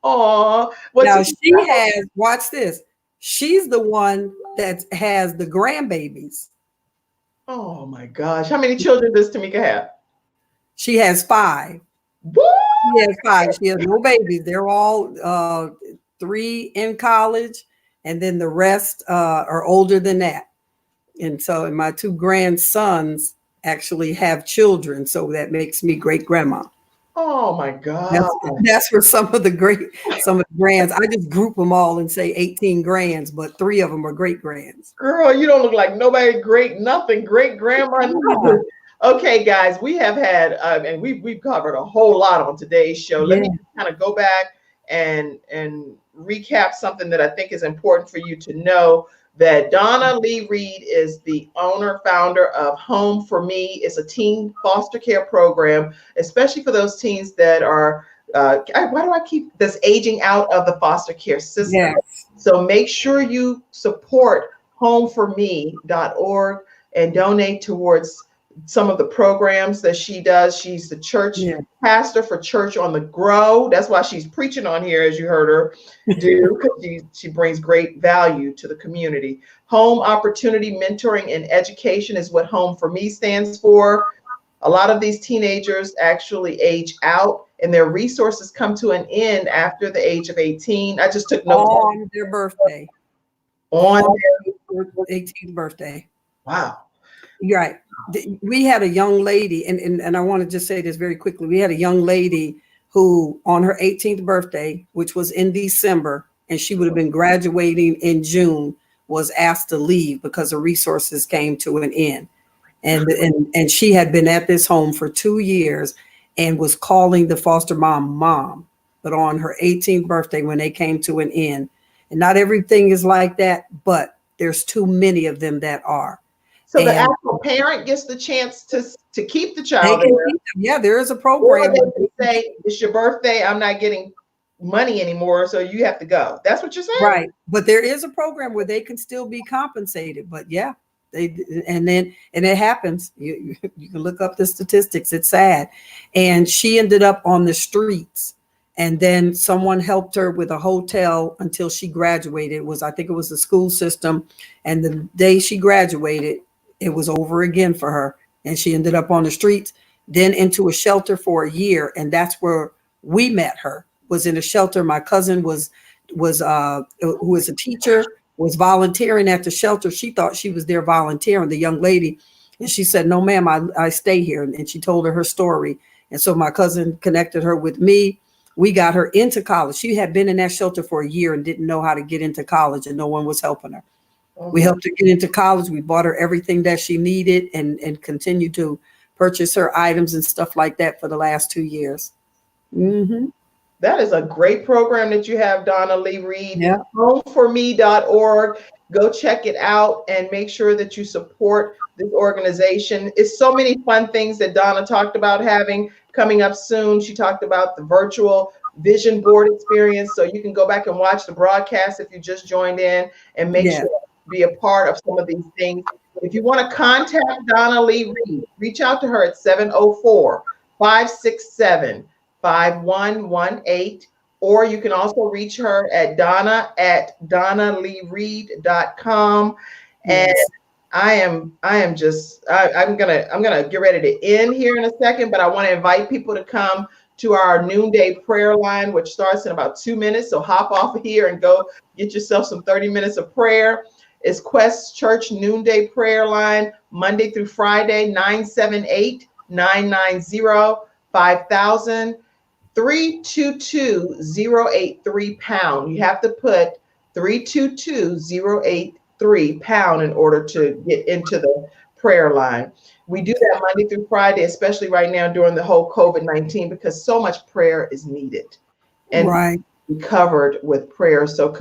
Oh, now she has, watch this. She's the one that has the grandbabies. Oh my gosh. How many children does Tamika have? She has 5. What? She has 5. She has no babies. They're all 3 in college, and then the rest are older than that. And so, and my 2 grandsons actually have children. So that makes me great grandma. Oh my God. That's for some of the grands. I just group them all and say 18 grands, but 3 of them are great grands. Girl, you don't look like nobody great, nothing, great grandma. Nothing. Okay, guys, we have had, and we've covered a whole lot on today's show. Let me kind of go back and recap something that I think is important for you to know. That Donna Lee Reed is the owner, founder of Home for Me. It's a teen foster care program, especially for those teens that are, why do I keep this, aging out of the foster care system? Yes. So make sure you support homeforme.org and donate towards some of the programs that she does. She's the church pastor for Church on the Grow. That's why she's preaching on here, as you heard her do, because she brings great value to the community. Home Opportunity Mentoring and Education is what Home for Me stands for. A lot of these teenagers actually age out and their resources come to an end after the age of 18. I just took notes on their birthday. On their 18th birthday. Wow. You're right. We had a young lady, and I want to just say this very quickly. We had a young lady who, on her 18th birthday, which was in December, and she would have been graduating in June, was asked to leave because the resources came to an end. And she had been at this home for 2 years and was calling the foster mom. But on her 18th birthday, when they came to an end, and not everything is like that, but there's too many of them that are. So the actual parent gets the chance to keep the child. Yeah, there is a program. Or they can say, it's your birthday, I'm not getting money anymore, so you have to go. That's what you're saying? Right. But there is a program where they can still be compensated. But yeah, and it happens. You can look up the statistics. It's sad. And she ended up on the streets. And then someone helped her with a hotel until she graduated. I think it was the school system. And the day she graduated, it was over again for her. And she ended up on the streets, then into a shelter for a year. And that's where we met her, was in a shelter. My cousin who was a teacher, was volunteering at the shelter. She thought she was there volunteering, the young lady. And she said, no, ma'am, I stay here. And she told her story. And so my cousin connected her with me. We got her into college. She had been in that shelter for a year and didn't know how to get into college, and no one was helping her. We helped her get into college. We bought her everything that she needed and continued to purchase her items and stuff like that for the last 2 years. Mm-hmm. That is a great program that you have, Donna Lee Reed. Yeah. Homeforme.org. Go check it out and make sure that you support this organization. It's so many fun things that Donna talked about having coming up soon. She talked about the virtual vision board experience. So you can go back and watch the broadcast if you just joined in and make sure to be a part of some of these things. If you want to contact Donna Lee Reed, reach out to her at 704-567-5118, or you can also reach her at donna@donnaleereed.com. And I'm gonna get ready to end here in a second, but I want to invite people to come to our noonday prayer line, which starts in about 2 minutes. So hop off here and go get yourself some 30 minutes of prayer. It's Quest Church Noonday Prayer Line, Monday through Friday, 978-990-5000, 322-083 #. You have to put 322-083 # in order to get into the prayer line. We do that Monday through Friday, especially right now during the whole COVID-19, because so much prayer is needed and covered with prayer. So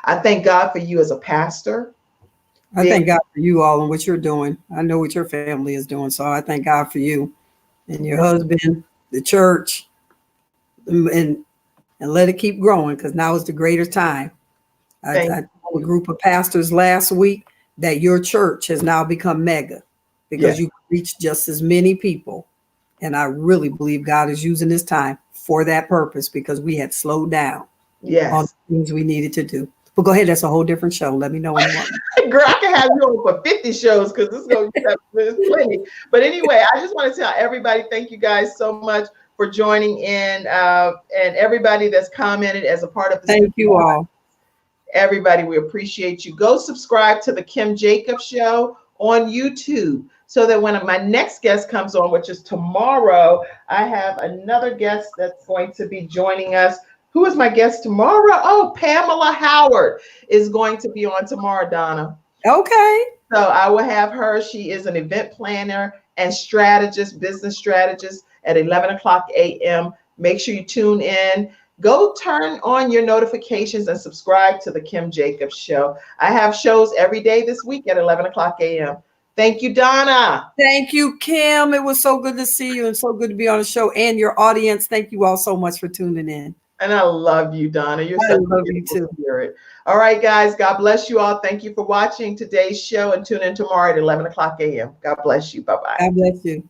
I thank God for you as a pastor. I thank God for you all and what you're doing. I know what your family is doing. So I thank God for you and your husband, the church, and let it keep growing, because now is the greater time. I told a group of pastors last week that your church has now become mega, because you reach just as many people. And I really believe God is using this time for that purpose, because we had slowed down on things we needed to do. But go ahead, that's a whole different show. Let me know when you want. Girl, I can have you on for 50 shows, because this is going to be plenty. But anyway, I just want to tell everybody, thank you guys so much for joining in, and everybody that's commented as a part of this. Thank you all. Everybody, we appreciate you. Go subscribe to the Kim Jacobs Show on YouTube, so that when my next guest comes on, which is tomorrow, I have another guest that's going to be joining us. Who is my guest tomorrow? Oh, Pamela Howard is going to be on tomorrow, Donna. Okay. So I will have her. She is an event planner and strategist, business strategist at 11 o'clock a.m. Make sure you tune in. Go turn on your notifications and subscribe to the Kim Jacobs Show. I have shows every day this week at 11 o'clock a.m. Thank you, Donna. Thank you, Kim. It was so good to see you and so good to be on the show, and your audience. Thank you all so much for tuning in. And I love you, Donna. You're I such love a you beautiful too. spirit. All right, guys. God bless you all. Thank you for watching today's show, and tune in tomorrow at 11 o'clock a.m. God bless you. Bye-bye. God bless you.